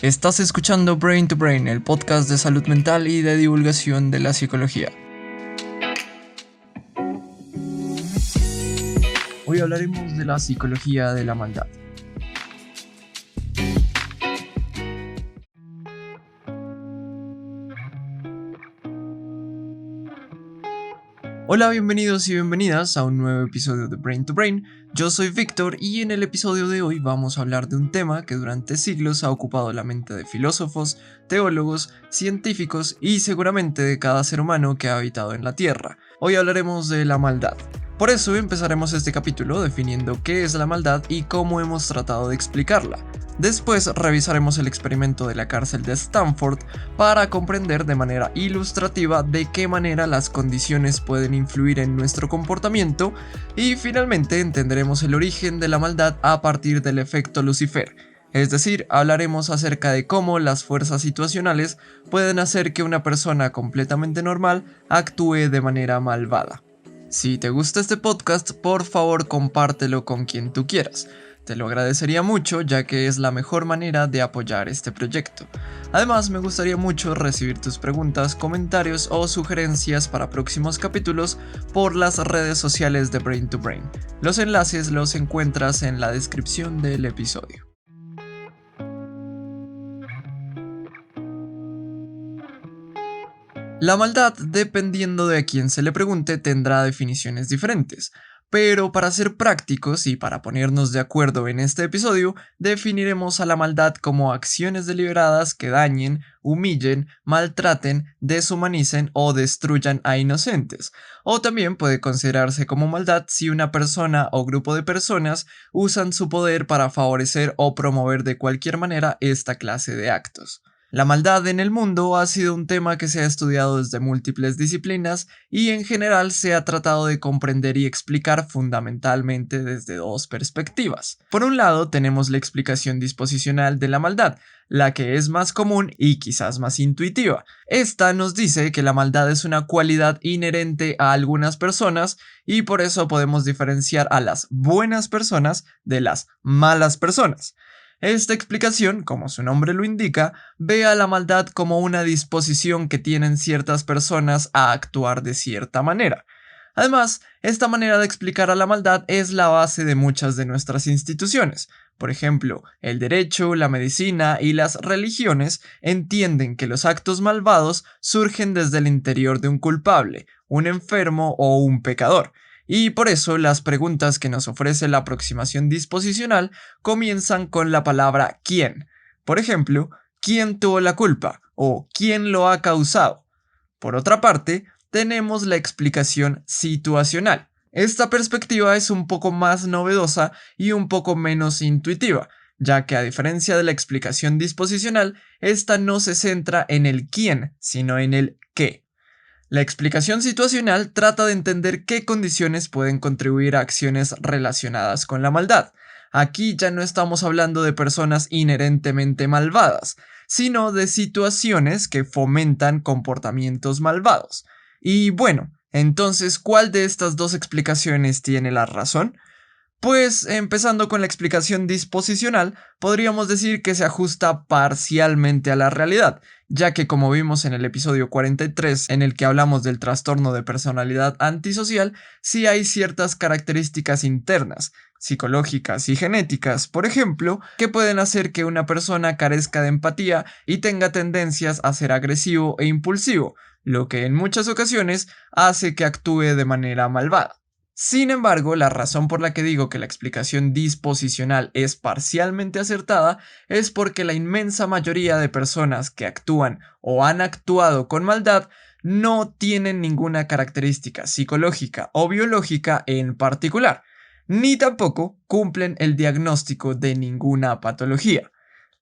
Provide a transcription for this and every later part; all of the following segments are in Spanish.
Estás escuchando Brain to Brain, el podcast de salud mental y de divulgación de la psicología. Hoy hablaremos de la psicología de la maldad. Hola, bienvenidos y bienvenidas a un nuevo episodio de Brain to Brain. Yo soy Víctor y en el episodio de hoy vamos a hablar de un tema que durante siglos ha ocupado la mente de filósofos, teólogos, científicos y seguramente de cada ser humano que ha habitado en la Tierra. Hoy hablaremos de la maldad. Por eso empezaremos este capítulo definiendo qué es la maldad y cómo hemos tratado de explicarla. Después revisaremos el experimento de la cárcel de Stanford para comprender de manera ilustrativa de qué manera las condiciones pueden influir en nuestro comportamiento y finalmente entenderemos el origen de la maldad a partir del efecto Lucifer. Es decir, hablaremos acerca de cómo las fuerzas situacionales pueden hacer que una persona completamente normal actúe de manera malvada. Si te gusta este podcast, por favor compártelo con quien tú quieras. Te lo agradecería mucho, ya que es la mejor manera de apoyar este proyecto. Además, me gustaría mucho recibir tus preguntas, comentarios o sugerencias para próximos capítulos por las redes sociales de Brain to Brain. Los enlaces los encuentras en la descripción del episodio. La maldad, dependiendo de a quién se le pregunte, tendrá definiciones diferentes. Pero para ser prácticos y para ponernos de acuerdo en este episodio, definiremos a la maldad como acciones deliberadas que dañen, humillen, maltraten, deshumanicen o destruyan a inocentes. O también puede considerarse como maldad si una persona o grupo de personas usan su poder para favorecer o promover de cualquier manera esta clase de actos. La maldad en el mundo ha sido un tema que se ha estudiado desde múltiples disciplinas y en general se ha tratado de comprender y explicar fundamentalmente desde dos perspectivas. Por un lado tenemos la explicación disposicional de la maldad, la que es más común y quizás más intuitiva. Esta nos dice que la maldad es una cualidad inherente a algunas personas y por eso podemos diferenciar a las buenas personas de las malas personas. Esta explicación, como su nombre lo indica, ve a la maldad como una disposición que tienen ciertas personas a actuar de cierta manera. Además, esta manera de explicar a la maldad es la base de muchas de nuestras instituciones. Por ejemplo, el derecho, la medicina y las religiones entienden que los actos malvados surgen desde el interior de un culpable, un enfermo o un pecador. Y por eso las preguntas que nos ofrece la aproximación disposicional comienzan con la palabra ¿quién? Por ejemplo, ¿quién tuvo la culpa? O ¿quién lo ha causado? Por otra parte, tenemos la explicación situacional. Esta perspectiva es un poco más novedosa y un poco menos intuitiva, ya que a diferencia de la explicación disposicional, esta no se centra en el quién, sino en el qué. La explicación situacional trata de entender qué condiciones pueden contribuir a acciones relacionadas con la maldad. Aquí ya no estamos hablando de personas inherentemente malvadas, sino de situaciones que fomentan comportamientos malvados. Y bueno, entonces, ¿cuál de estas dos explicaciones tiene la razón? Pues empezando con la explicación disposicional, podríamos decir que se ajusta parcialmente a la realidad, ya que como vimos en el episodio 43 en el que hablamos del trastorno de personalidad antisocial, sí hay ciertas características internas, psicológicas y genéticas, por ejemplo, que pueden hacer que una persona carezca de empatía y tenga tendencias a ser agresivo e impulsivo, lo que en muchas ocasiones hace que actúe de manera malvada. Sin embargo, la razón por la que digo que la explicación disposicional es parcialmente acertada es porque la inmensa mayoría de personas que actúan o han actuado con maldad no tienen ninguna característica psicológica o biológica en particular, ni tampoco cumplen el diagnóstico de ninguna patología.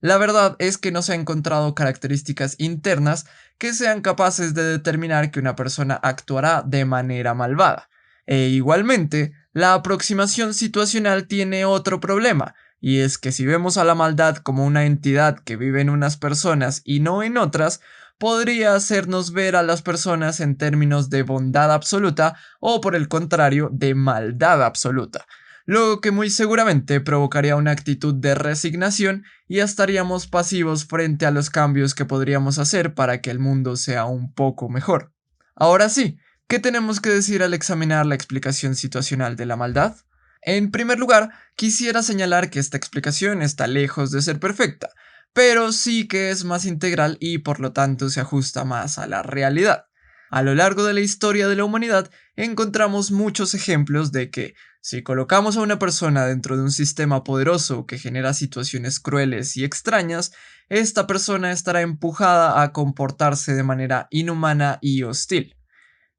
La verdad es que no se han encontrado características internas que sean capaces de determinar que una persona actuará de manera malvada. E igualmente, la aproximación situacional tiene otro problema, y es que si vemos a la maldad como una entidad que vive en unas personas y no en otras, podría hacernos ver a las personas en términos de bondad absoluta o por el contrario de maldad absoluta, lo que muy seguramente provocaría una actitud de resignación y estaríamos pasivos frente a los cambios que podríamos hacer para que el mundo sea un poco mejor. Ahora sí, ¿qué tenemos que decir al examinar la explicación situacional de la maldad? En primer lugar, quisiera señalar que esta explicación está lejos de ser perfecta, pero sí que es más integral y por lo tanto se ajusta más a la realidad. A lo largo de la historia de la humanidad encontramos muchos ejemplos de que, si colocamos a una persona dentro de un sistema poderoso que genera situaciones crueles y extrañas, esta persona estará empujada a comportarse de manera inhumana y hostil.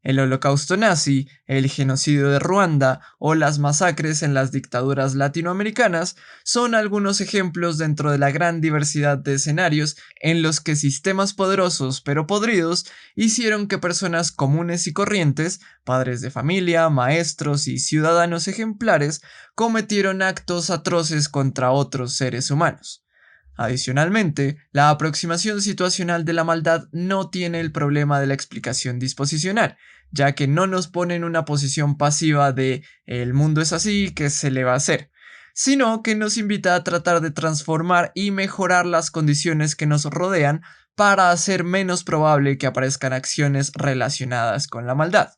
El holocausto nazi, el genocidio de Ruanda o las masacres en las dictaduras latinoamericanas son algunos ejemplos dentro de la gran diversidad de escenarios en los que sistemas poderosos pero podridos hicieron que personas comunes y corrientes, padres de familia, maestros y ciudadanos ejemplares, cometieron actos atroces contra otros seres humanos. Adicionalmente, la aproximación situacional de la maldad no tiene el problema de la explicación disposicional, ya que no nos pone en una posición pasiva de el mundo es así, ¿qué se le va a hacer?, sino que nos invita a tratar de transformar y mejorar las condiciones que nos rodean para hacer menos probable que aparezcan acciones relacionadas con la maldad.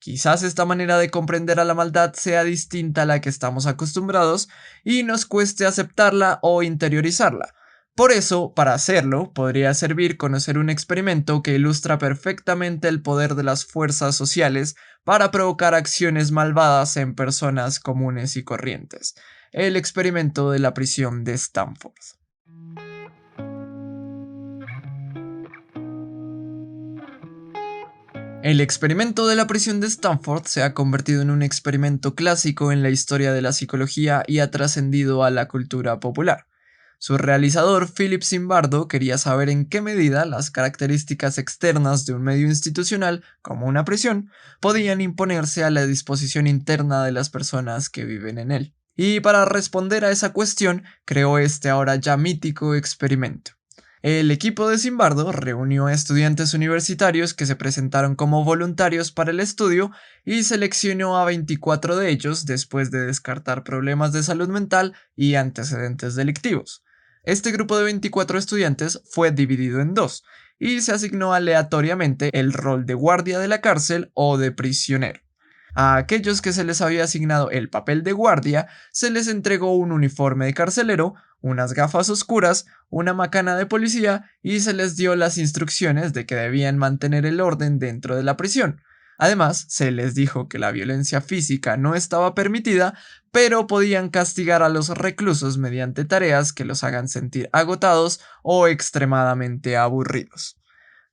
Quizás esta manera de comprender a la maldad sea distinta a la que estamos acostumbrados y nos cueste aceptarla o interiorizarla. Por eso, para hacerlo, podría servir conocer un experimento que ilustra perfectamente el poder de las fuerzas sociales para provocar acciones malvadas en personas comunes y corrientes. El experimento de la prisión de Stanford. El experimento de la prisión de Stanford se ha convertido en un experimento clásico en la historia de la psicología y ha trascendido a la cultura popular. Su realizador, Philip Zimbardo, quería saber en qué medida las características externas de un medio institucional, como una prisión, podían imponerse a la disposición interna de las personas que viven en él. Y para responder a esa cuestión, creó este ahora ya mítico experimento. El equipo de Zimbardo reunió a estudiantes universitarios que se presentaron como voluntarios para el estudio y seleccionó a 24 de ellos después de descartar problemas de salud mental y antecedentes delictivos. Este grupo de 24 estudiantes fue dividido en dos y se asignó aleatoriamente el rol de guardia de la cárcel o de prisionero. A aquellos que se les había asignado el papel de guardia, se les entregó un uniforme de carcelero, unas gafas oscuras, una macana de policía y se les dio las instrucciones de que debían mantener el orden dentro de la prisión. Además, se les dijo que la violencia física no estaba permitida, pero podían castigar a los reclusos mediante tareas que los hagan sentir agotados o extremadamente aburridos.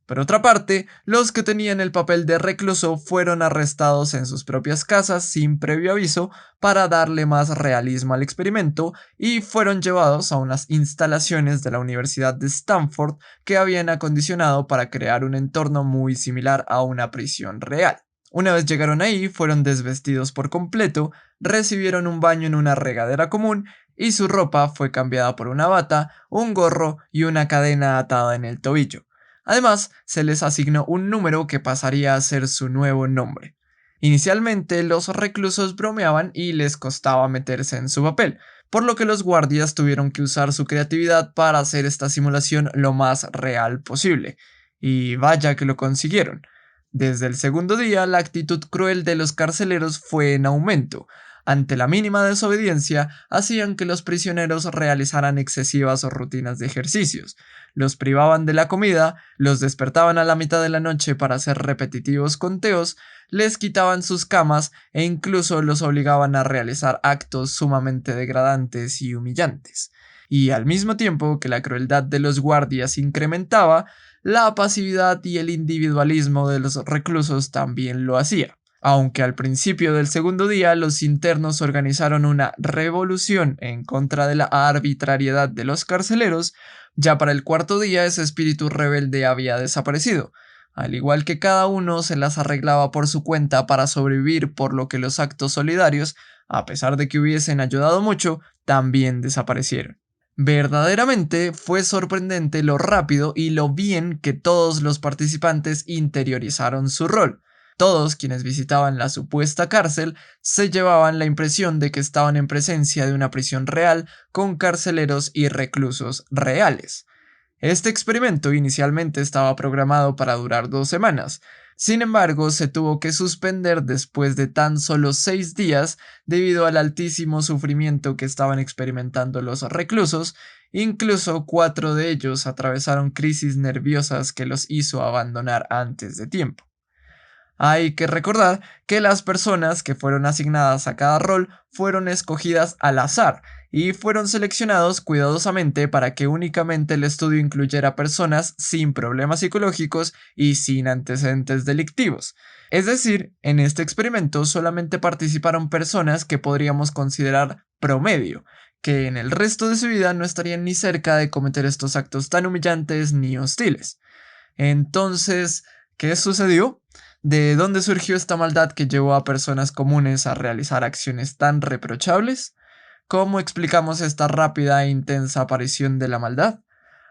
Por otra parte, los que tenían el papel de recluso fueron arrestados en sus propias casas sin previo aviso para darle más realismo al experimento y fueron llevados a unas instalaciones de la Universidad de Stanford que habían acondicionado para crear un entorno muy similar a una prisión real. Una vez llegaron ahí, fueron desvestidos por completo, recibieron un baño en una regadera común y su ropa fue cambiada por una bata, un gorro y una cadena atada en el tobillo. Además, se les asignó un número que pasaría a ser su nuevo nombre. Inicialmente, los reclusos bromeaban y les costaba meterse en su papel, por lo que los guardias tuvieron que usar su creatividad para hacer esta simulación lo más real posible. Y vaya que lo consiguieron. Desde el segundo día, la actitud cruel de los carceleros fue en aumento. Ante la mínima desobediencia, hacían que los prisioneros realizaran excesivas rutinas de ejercicios, los privaban de la comida, los despertaban a la mitad de la noche para hacer repetitivos conteos, les quitaban sus camas e incluso los obligaban a realizar actos sumamente degradantes y humillantes. Y al mismo tiempo que la crueldad de los guardias incrementaba, la pasividad y el individualismo de los reclusos también lo hacía. Aunque al principio del segundo día los internos organizaron una revolución en contra de la arbitrariedad de los carceleros, ya para el cuarto día ese espíritu rebelde había desaparecido, al igual que cada uno se las arreglaba por su cuenta para sobrevivir, por lo que los actos solidarios, a pesar de que hubiesen ayudado mucho, también desaparecieron. Verdaderamente fue sorprendente lo rápido y lo bien que todos los participantes interiorizaron su rol. Todos quienes visitaban la supuesta cárcel se llevaban la impresión de que estaban en presencia de una prisión real con carceleros y reclusos reales. Este experimento inicialmente estaba programado para durar 2 semanas. Sin embargo, se tuvo que suspender después de tan solo 6 días debido al altísimo sufrimiento que estaban experimentando los reclusos. Incluso 4 de ellos atravesaron crisis nerviosas que los hizo abandonar antes de tiempo. Hay que recordar que las personas que fueron asignadas a cada rol fueron escogidas al azar y fueron seleccionados cuidadosamente para que únicamente el estudio incluyera personas sin problemas psicológicos y sin antecedentes delictivos. Es decir, en este experimento solamente participaron personas que podríamos considerar promedio, que en el resto de su vida no estarían ni cerca de cometer estos actos tan humillantes ni hostiles. Entonces, ¿qué sucedió? ¿De dónde surgió esta maldad que llevó a personas comunes a realizar acciones tan reprochables? ¿Cómo explicamos esta rápida e intensa aparición de la maldad?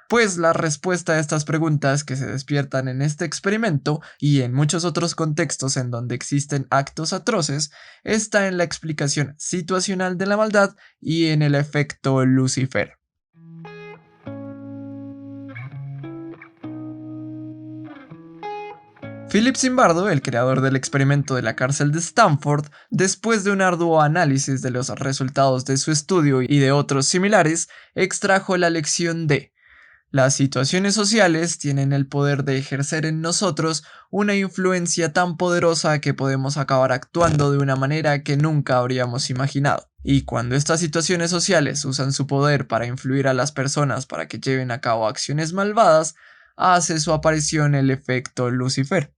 Pues la respuesta a estas preguntas que se despiertan en este experimento y en muchos otros contextos en donde existen actos atroces está en la explicación situacional de la maldad y en el efecto Lucifer. Philip Zimbardo, el creador del experimento de la cárcel de Stanford, después de un arduo análisis de los resultados de su estudio y de otros similares, extrajo la lección de: las situaciones sociales tienen el poder de ejercer en nosotros una influencia tan poderosa que podemos acabar actuando de una manera que nunca habríamos imaginado. Y cuando estas situaciones sociales usan su poder para influir a las personas para que lleven a cabo acciones malvadas, hace su aparición el efecto Lucifer.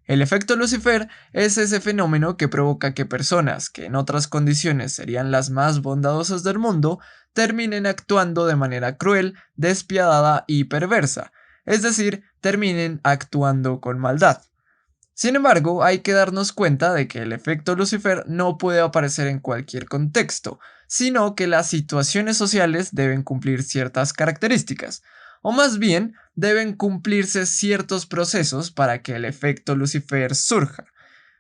El efecto Lucifer es ese fenómeno que provoca que personas que en otras condiciones serían las más bondadosas del mundo terminen actuando de manera cruel, despiadada y perversa, es decir, terminen actuando con maldad. Sin embargo, hay que darnos cuenta de que el efecto Lucifer no puede aparecer en cualquier contexto, sino que las situaciones sociales deben cumplir ciertas características, o más bien, deben cumplirse ciertos procesos para que el efecto Lucifer surja.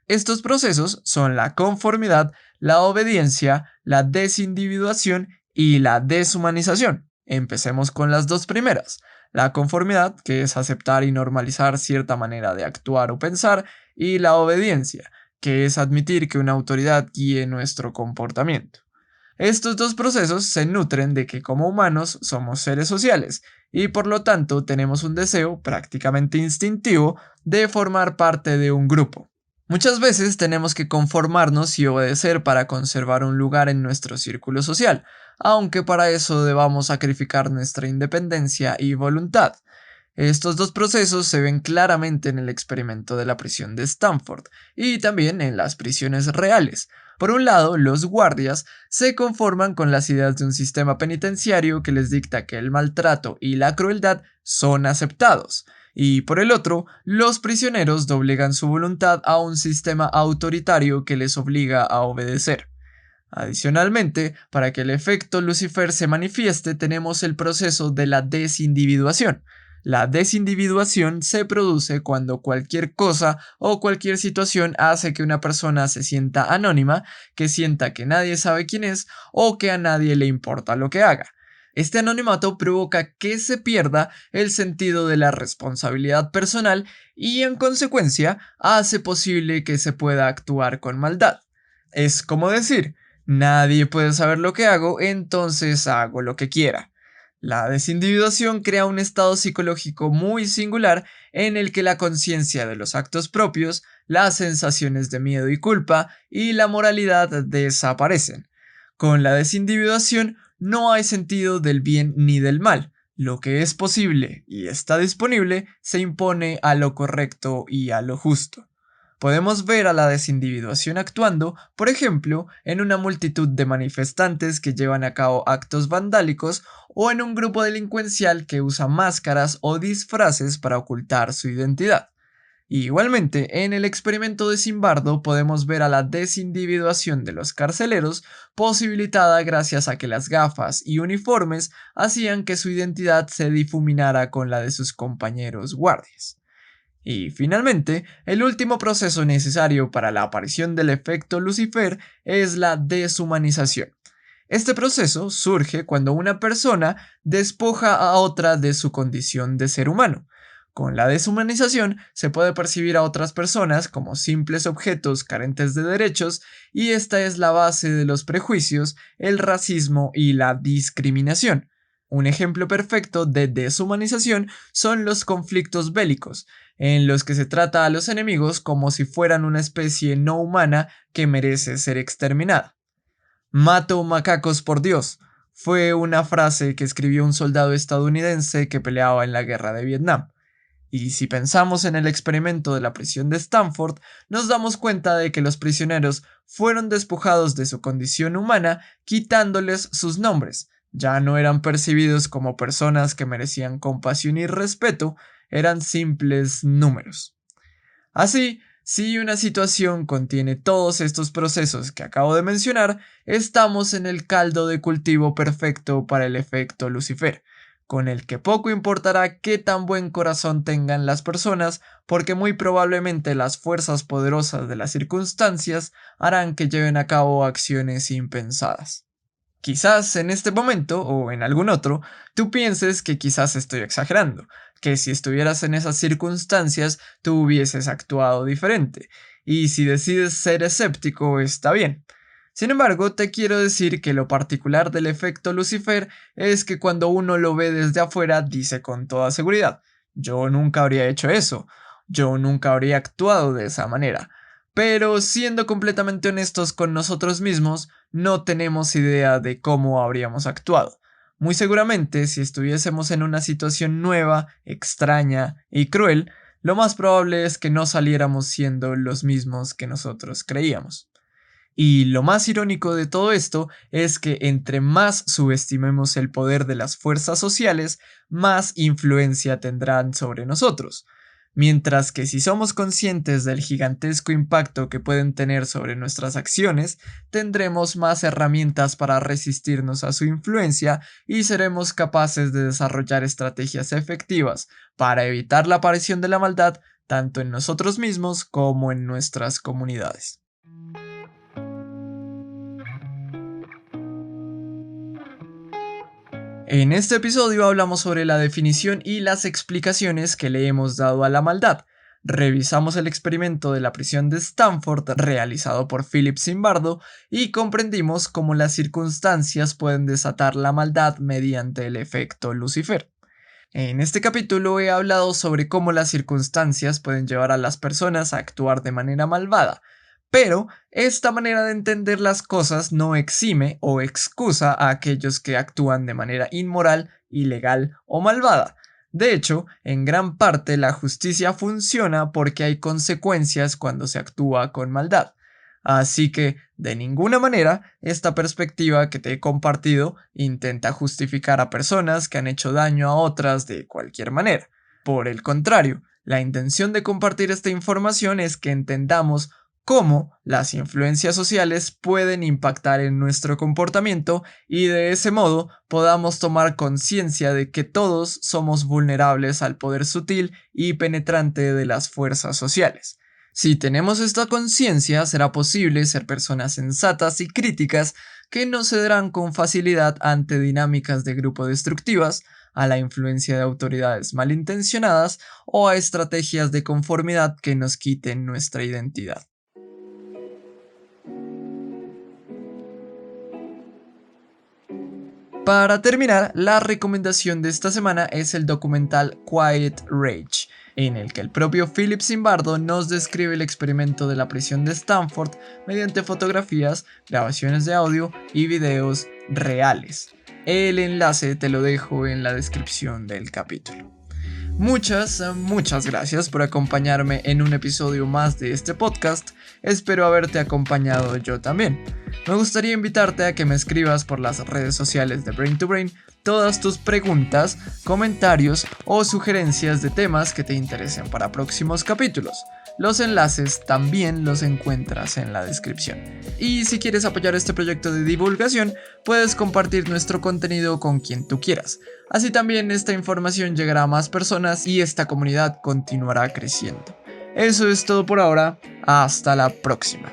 Estos procesos son la conformidad, la obediencia, la desindividuación y la deshumanización. Empecemos con las dos primeras. La conformidad, que es aceptar y normalizar cierta manera de actuar o pensar, y la obediencia, que es admitir que una autoridad guíe nuestro comportamiento. Estos dos procesos se nutren de que como humanos somos seres sociales y por lo tanto tenemos un deseo prácticamente instintivo de formar parte de un grupo. Muchas veces tenemos que conformarnos y obedecer para conservar un lugar en nuestro círculo social, aunque para eso debamos sacrificar nuestra independencia y voluntad. Estos dos procesos se ven claramente en el experimento de la prisión de Stanford y también en las prisiones reales. Por un lado, los guardias se conforman con las ideas de un sistema penitenciario que les dicta que el maltrato y la crueldad son aceptados, y por el otro, los prisioneros doblegan su voluntad a un sistema autoritario que les obliga a obedecer. Adicionalmente, para que el efecto Lucifer se manifieste, tenemos el proceso de la desindividuación. La desindividuación se produce cuando cualquier cosa o cualquier situación hace que una persona se sienta anónima, que sienta que nadie sabe quién es o que a nadie le importa lo que haga. Este anonimato provoca que se pierda el sentido de la responsabilidad personal y en consecuencia hace posible que se pueda actuar con maldad. Es como decir: nadie puede saber lo que hago, entonces hago lo que quiera. La desindividuación crea un estado psicológico muy singular en el que la conciencia de los actos propios, las sensaciones de miedo y culpa y la moralidad desaparecen. Con la desindividuación no hay sentido del bien ni del mal. Lo que es posible y está disponible se impone a lo correcto y a lo justo. Podemos ver a la desindividuación actuando, por ejemplo, en una multitud de manifestantes que llevan a cabo actos vandálicos o en un grupo delincuencial que usa máscaras o disfraces para ocultar su identidad. Igualmente, en el experimento de Zimbardo podemos ver a la desindividuación de los carceleros posibilitada gracias a que las gafas y uniformes hacían que su identidad se difuminara con la de sus compañeros guardias. Y finalmente, el último proceso necesario para la aparición del efecto Lucifer es la deshumanización. Este proceso surge cuando una persona despoja a otra de su condición de ser humano. Con la deshumanización se puede percibir a otras personas como simples objetos carentes de derechos, y esta es la base de los prejuicios, el racismo y la discriminación. Un ejemplo perfecto de deshumanización son los conflictos bélicos, en los que se trata a los enemigos como si fueran una especie no humana que merece ser exterminada. Mato macacos por Dios fue una frase que escribió un soldado estadounidense que peleaba en la guerra de Vietnam. Y si pensamos en el experimento de la prisión de Stanford, nos damos cuenta de que los prisioneros fueron despojados de su condición humana, quitándoles sus nombres. Ya no eran percibidos como personas que merecían compasión y respeto, eran simples números. Así, si una situación contiene todos estos procesos que acabo de mencionar, estamos en el caldo de cultivo perfecto para el efecto Lucifer, con el que poco importará qué tan buen corazón tengan las personas, porque muy probablemente las fuerzas poderosas de las circunstancias harán que lleven a cabo acciones impensadas. Quizás en este momento o en algún otro, tú pienses que quizás estoy exagerando, que si estuvieras en esas circunstancias tú hubieses actuado diferente, y si decides ser escéptico está bien. Sin embargo, te quiero decir que lo particular del efecto Lucifer es que cuando uno lo ve desde afuera dice con toda seguridad: yo nunca habría hecho eso, yo nunca habría actuado de esa manera. Pero siendo completamente honestos con nosotros mismos, no tenemos idea de cómo habríamos actuado. Muy seguramente, si estuviésemos en una situación nueva, extraña y cruel, lo más probable es que no saliéramos siendo los mismos que nosotros creíamos. Y lo más irónico de todo esto es que entre más subestimemos el poder de las fuerzas sociales, más influencia tendrán sobre nosotros. Mientras que si somos conscientes del gigantesco impacto que pueden tener sobre nuestras acciones, tendremos más herramientas para resistirnos a su influencia y seremos capaces de desarrollar estrategias efectivas para evitar la aparición de la maldad tanto en nosotros mismos como en nuestras comunidades. En este episodio hablamos sobre la definición y las explicaciones que le hemos dado a la maldad. Revisamos el experimento de la prisión de Stanford realizado por Philip Zimbardo y comprendimos cómo las circunstancias pueden desatar la maldad mediante el efecto Lucifer. En este capítulo he hablado sobre cómo las circunstancias pueden llevar a las personas a actuar de manera malvada, pero esta manera de entender las cosas no exime o excusa a aquellos que actúan de manera inmoral, ilegal o malvada. De hecho, en gran parte la justicia funciona porque hay consecuencias cuando se actúa con maldad. Así que, de ninguna manera, esta perspectiva que te he compartido intenta justificar a personas que han hecho daño a otras de cualquier manera. Por el contrario, la intención de compartir esta información es que entendamos cómo las influencias sociales pueden impactar en nuestro comportamiento y de ese modo podamos tomar conciencia de que todos somos vulnerables al poder sutil y penetrante de las fuerzas sociales. Si tenemos esta conciencia, será posible ser personas sensatas y críticas que no cederán con facilidad ante dinámicas de grupo destructivas, a la influencia de autoridades malintencionadas o a estrategias de conformidad que nos quiten nuestra identidad. Para terminar, la recomendación de esta semana es el documental Quiet Rage, en el que el propio Philip Zimbardo nos describe el experimento de la prisión de Stanford mediante fotografías, grabaciones de audio y videos reales. El enlace te lo dejo en la descripción del capítulo. Muchas gracias por acompañarme en un episodio más de este podcast. Espero haberte acompañado yo también. Me gustaría invitarte a que me escribas por las redes sociales de Brain to Brain todas tus preguntas, comentarios o sugerencias de temas que te interesen para próximos capítulos. Los enlaces también los encuentras en la descripción. Y si quieres apoyar este proyecto de divulgación, puedes compartir nuestro contenido con quien tú quieras. Así también esta información llegará a más personas y esta comunidad continuará creciendo. Eso es todo por ahora, hasta la próxima.